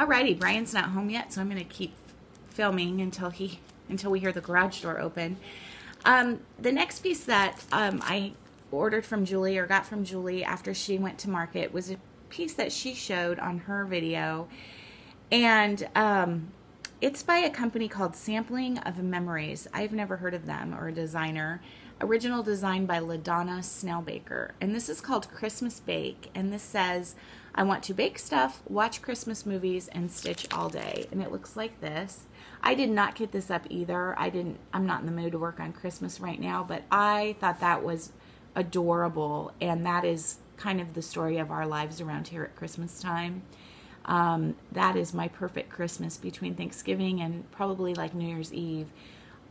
Alrighty, Brian's not home yet, so I'm going to keep filming until we hear the garage door open. The next piece that I ordered from Julie, or got from Julie after she went to market, was a piece that she showed on her video, and it's by a company called Sampling of Memories. I've never heard of them, or a designer. Original design by LaDonna Snellbaker, and this is called Christmas Bake, and this says, I want to bake stuff, watch Christmas movies, and stitch all day. And it looks like this. I did not kit this up either. I'm not in the mood to work on Christmas right now, but I thought that was adorable, and that is kind of the story of our lives around here at Christmas time. That is my perfect Christmas between Thanksgiving and probably like New Year's Eve.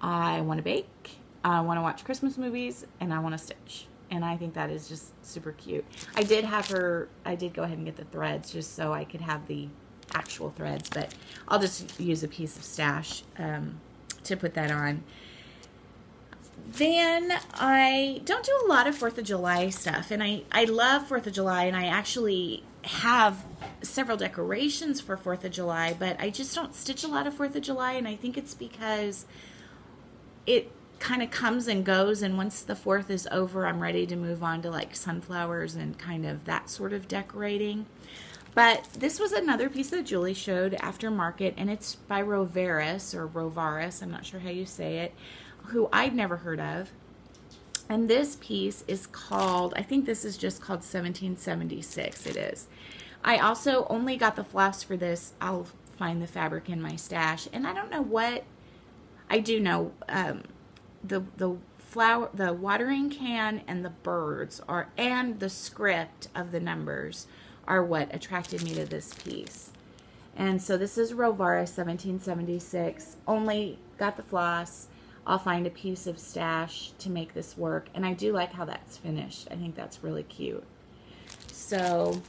I want to bake, I want to watch Christmas movies, and I want to stitch. And I think that is just super cute. I did go ahead and get the threads just so I could have the actual threads, but I'll just use a piece of stash to put that on. Then I don't do a lot of 4th of July stuff, and I love 4th of July, and I actually have several decorations for 4th of July, but I just don't stitch a lot of 4th of July, and I think it's because it kind of comes and goes, and once the 4th is over, I'm ready to move on to like sunflowers and kind of that sort of decorating. But this was another piece that Julie showed after market, and it's by Rovaris, or Rovaris, I'm not sure how you say it, who I'd never heard of. And this piece is called, I think this is just called 1776, it is. I also only got the floss for this. I'll find the fabric in my stash, and I don't know what, I do know, the watering can and the birds and the script of the numbers are what attracted me to this piece. And so this is Rovaris 1776. Only got the floss. I'll find a piece of stash to make this work, and I do like how that's finished. I think that's really cute. So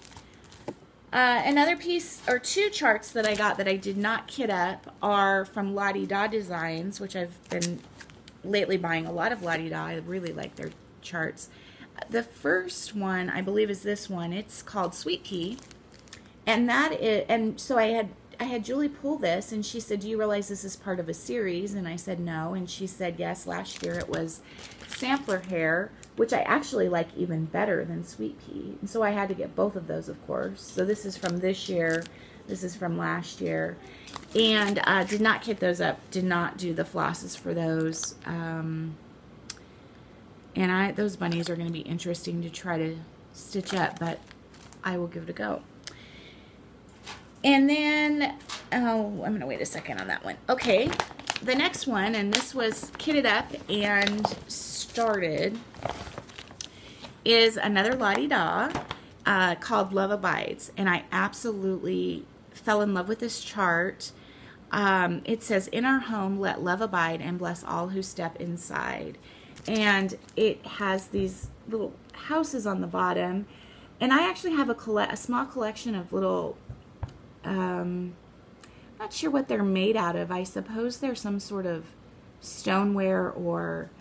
another piece, or two charts that I got that I did not kit up, are from Lottie Da Designs, which I've been lately buying a lot of Lottie Da. I really like their charts. The first one, I believe, is this one. It's called Sweet Pea, and so I had Julie pull this, and she said, do you realize this is part of a series? And I said no, and she said yes, last year it was Sampler Hair, which I actually like even better than Sweet Pea, and so I had to get both of those, of course. So this is from this year, this is from last year, and did not kit those up, did not do the flosses for those, and those bunnies are going to be interesting to try to stitch up, but I will give it a go. And then, oh, I'm going to wait a second on that one. Okay, the next one, and this was kitted up and started, is another Lottie Da called Love Abides, and I absolutely fell in love with this chart. It says, in our home, let love abide and bless all who step inside. And it has these little houses on the bottom, and I actually have a small collection of little, not sure what they're made out of. I suppose they're some sort of stoneware, or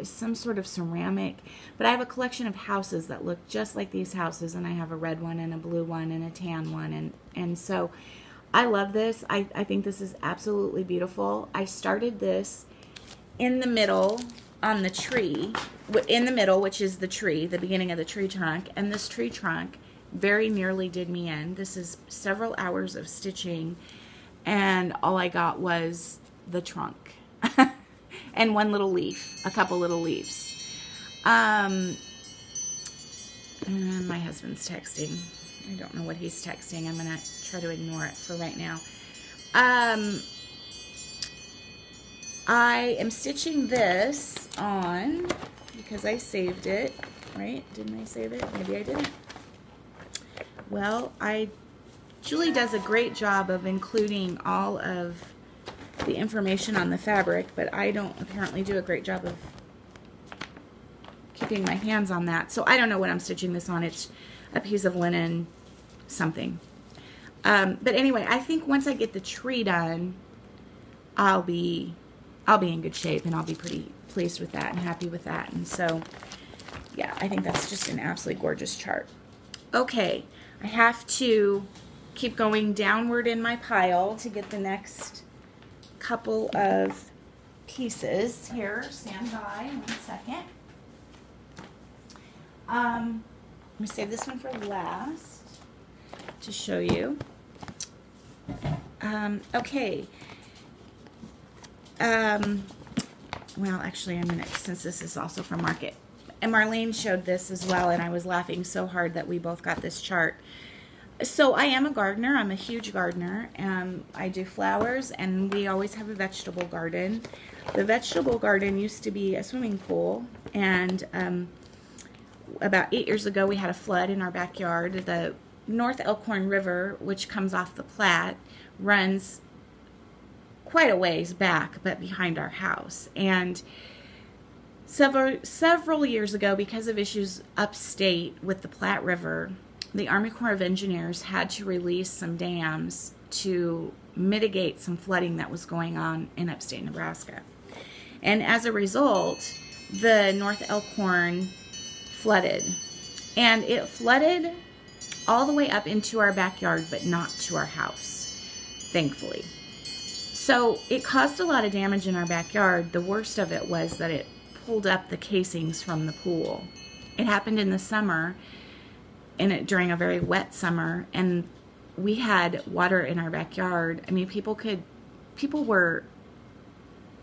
some sort of ceramic, but I have a collection of houses that look just like these houses, and I have a red one and a blue one and a tan one, and so I love this. I think this is absolutely beautiful. I started this in the middle on the tree, in the middle, which is the tree, the beginning of the tree trunk, and this tree trunk very nearly did me in. This is several hours of stitching, and all I got was the trunk and one little leaf, a couple little leaves. And my husband's texting. I don't know what he's texting. I'm going to try to ignore it for right now. I am stitching this on because I saved it, right? Didn't I save it? Maybe I didn't. Well, Julie does a great job of including all of the information on the fabric, but I don't apparently do a great job of keeping my hands on that. So I don't know what I'm stitching this on. It's a piece of linen something. But anyway, I think once I get the tree done, I'll be in good shape, and I'll be pretty pleased with that and happy with that. And so, yeah, I think that's just an absolutely gorgeous chart. Okay, I have to keep going downward in my pile to get the next couple of pieces. Here, stand by 1 second. I'm going to save this one for last to show you. Okay. Well, actually, I'm going to, since this is also from Market. And Marlene showed this as well, and I was laughing so hard that we both got this chart. So I am a gardener. I'm a huge gardener. I do flowers, and we always have a vegetable garden. The vegetable garden used to be a swimming pool, and about 8 years ago, we had a flood in our backyard. The North Elkhorn River, which comes off the Platte, runs quite a ways back, but behind our house. And several years ago, because of issues upstate with the Platte River, the Army Corps of Engineers had to release some dams to mitigate some flooding that was going on in upstate Nebraska. And as a result, the North Elkhorn flooded. And it flooded all the way up into our backyard, but not to our house, thankfully. So it caused a lot of damage in our backyard. The worst of it was that it pulled up the casings from the pool. It happened in the summer, during a very wet summer, and we had water in our backyard. I mean, people were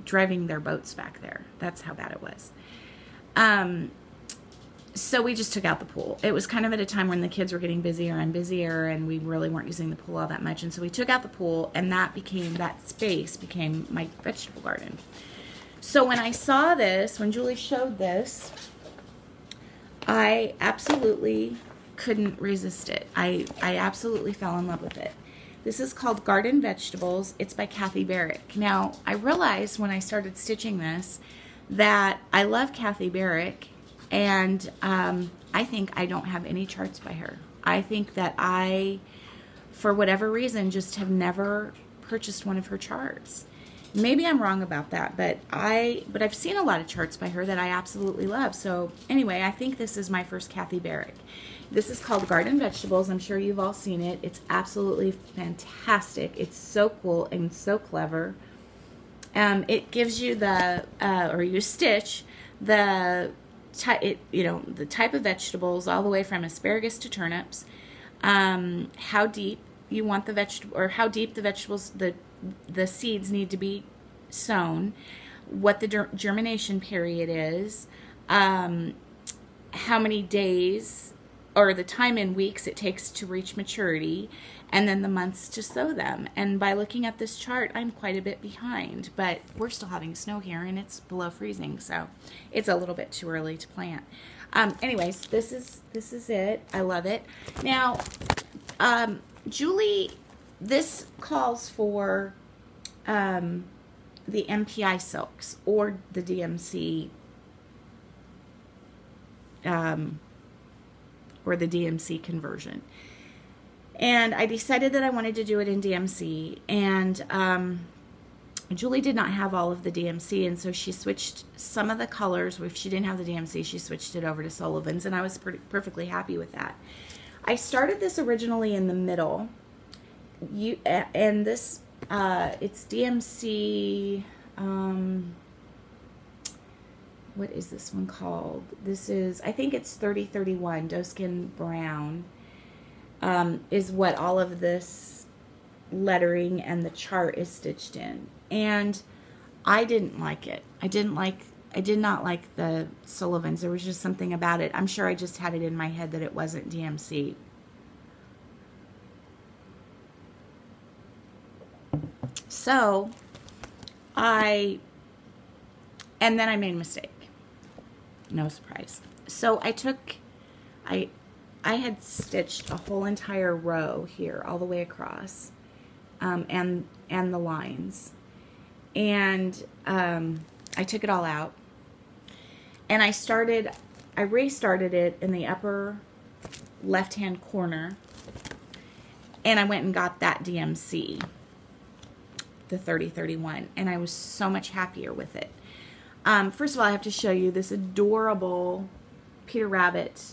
driving their boats back there. That's how bad it was. So we just took out the pool. It was kind of at a time when the kids were getting busier and busier, and we really weren't using the pool all that much. And so we took out the pool, and that space became my vegetable garden. So when I saw this, when Julie showed this, I absolutely couldn't resist it. I absolutely fell in love with it. This is called Garden Vegetables. It's by Kathy Barrick. Now, I realized when I started stitching this that I love Kathy Barrick, and I think I don't have any charts by her. I think that I, for whatever reason, just have never purchased one of her charts. Maybe I'm wrong about that, but I've seen a lot of charts by her that I absolutely love. So anyway, I think this is my first Kathy Barrick. This is called Garden Vegetables. I'm sure you've all seen it. It's absolutely fantastic. It's so cool and so clever. It gives you or you stitch the the type of vegetables all the way from asparagus to turnips, how deep you want the vegetable, or how deep the vegetables, the seeds need to be sown, what the germination period is, how many days or the time in weeks it takes to reach maturity, and then the months to sow them. And by looking at this chart, I'm quite a bit behind, but we're still having snow here and it's below freezing, so it's a little bit too early to plant. Anyways, this is it. I love it. Now, Julie, this calls for the MPI silks or the DMC conversion. And I decided that I wanted to do it in DMC, and Julie did not have all of the DMC, and so she switched some of the colors. If she didn't have the DMC, she switched it over to Sullivan's, and I was perfectly happy with that. I started this originally in the middle, and this, it's DMC, what is this one called? This is, I think it's 3031, Doeskin Brown, is what all of this lettering and the chart is stitched in. And I didn't like it. I did not like the Sullivan's. There was just something about it. I'm sure I just had it in my head that it wasn't DMC. So, and then I made a mistake. No surprise. So I had stitched a whole entire row here all the way across, and the lines. And I took it all out, and I restarted it in the upper left-hand corner, and I went and got that DMC, the 3031, and I was so much happier with it. First of all, I have to show you this adorable Peter Rabbit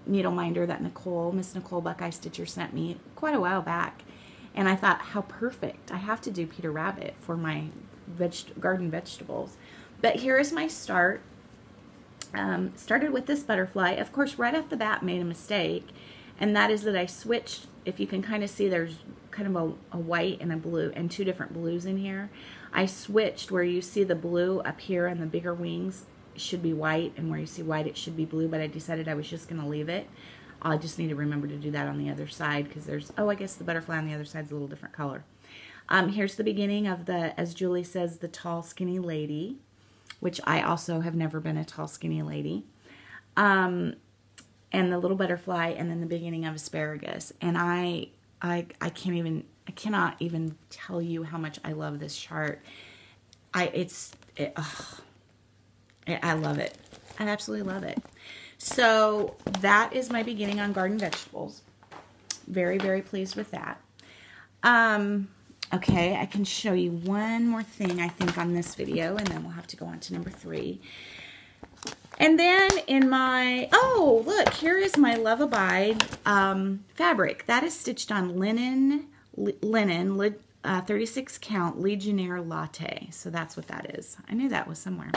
needle minder that Miss Nicole Buckeye Stitcher sent me quite a while back. And I thought, how perfect. I have to do Peter Rabbit for my garden vegetables. But here is my start. Started with this butterfly. Of course, right off the bat, made a mistake. And that is that I switched. If you can kind of see, there's kind of a white and a blue and two different blues in here. I switched where you see the blue up here and the bigger wings should be white, and where you see white it should be blue, but I decided I was just going to leave it. I just need to remember to do that on the other side because there's, oh, I guess the butterfly on the other side is a little different color. Here's the beginning of the, as Julie says, the tall skinny lady, which I also have never been a tall skinny lady. And the little butterfly, and then the beginning of asparagus. And I cannot even tell you how much I love this chart. I love it. I absolutely love it. So that is my beginning on garden vegetables. Very, very pleased with that. Okay, I can show you one more thing, I think, on this video, and then we'll have to go on to number 3. And then in my, oh, look, here is my Love Abide fabric. That is stitched on linen 36 count Legionnaire Latte. So that's what that is. I knew that was somewhere.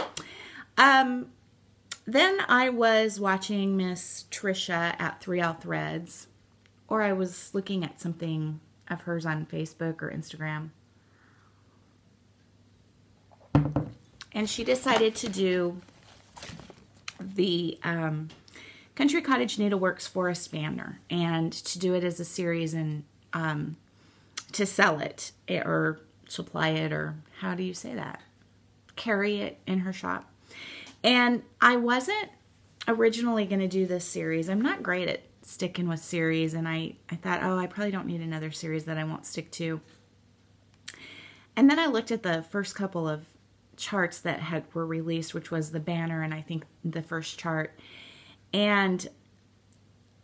Then I was watching Miss Trisha at 3L Threads, or I was looking at something of hers on Facebook or Instagram. And she decided to do the Country Cottage Needleworks Forest Banner, and to do it as a series and to sell it or supply it, or how do you say that? Carry it in her shop. And I wasn't originally going to do this series. I'm not great at sticking with series, and I thought, oh, I probably don't need another series that I won't stick to. And then I looked at the first couple of charts that were released, which was the banner and I think the first chart, and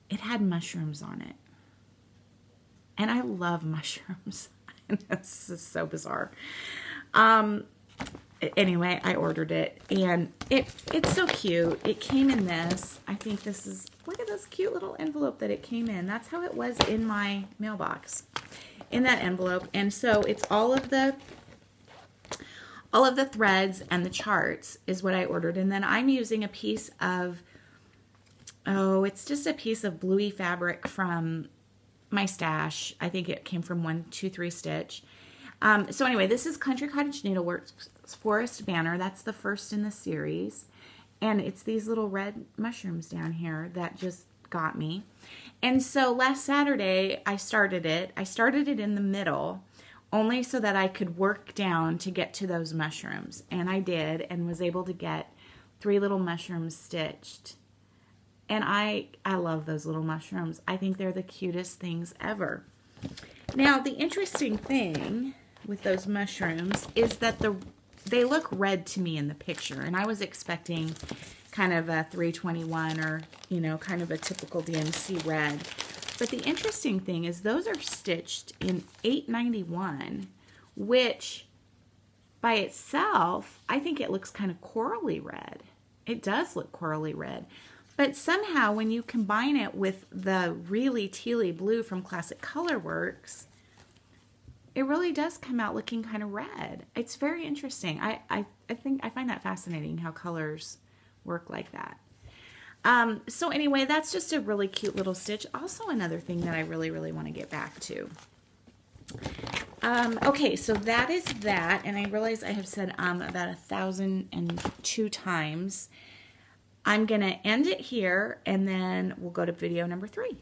it had mushrooms on it. And I love mushrooms. This is so bizarre. Anyway, I ordered it, and it's so cute. It came in this. I think this is, look at this cute little envelope that it came in. That's how it was in my mailbox, in that envelope. And so it's all of the threads and the charts is what I ordered. And then I'm using a piece of, oh, it's just a piece of bluey fabric from my stash. I think it came from 123 Stitch. So anyway, this is Country Cottage Needleworks Forest Banner. That's the first in the series. And it's these little red mushrooms down here that just got me. And so last Saturday, I started it. I started it in the middle, only so that I could work down to get to those mushrooms. And I did, and was able to get 3 little mushrooms stitched. And I love those little mushrooms. I think they're the cutest things ever. Now, the interesting thing with those mushrooms is that they look red to me in the picture, and I was expecting kind of a 321 or, you know, kind of a typical DMC red. But the interesting thing is those are stitched in 891, which by itself, I think it looks kind of corally red. It does look corally red. But somehow when you combine it with the really tealy blue from Classic Colorworks, it really does come out looking kind of red. It's very interesting. I find that fascinating how colors work like that. So anyway, that's just a really cute little stitch. Also another thing that I really, really want to get back to. Okay, so that is that, and I realize I have said about 1,002 times. I'm going to end it here, and then we'll go to video number 3.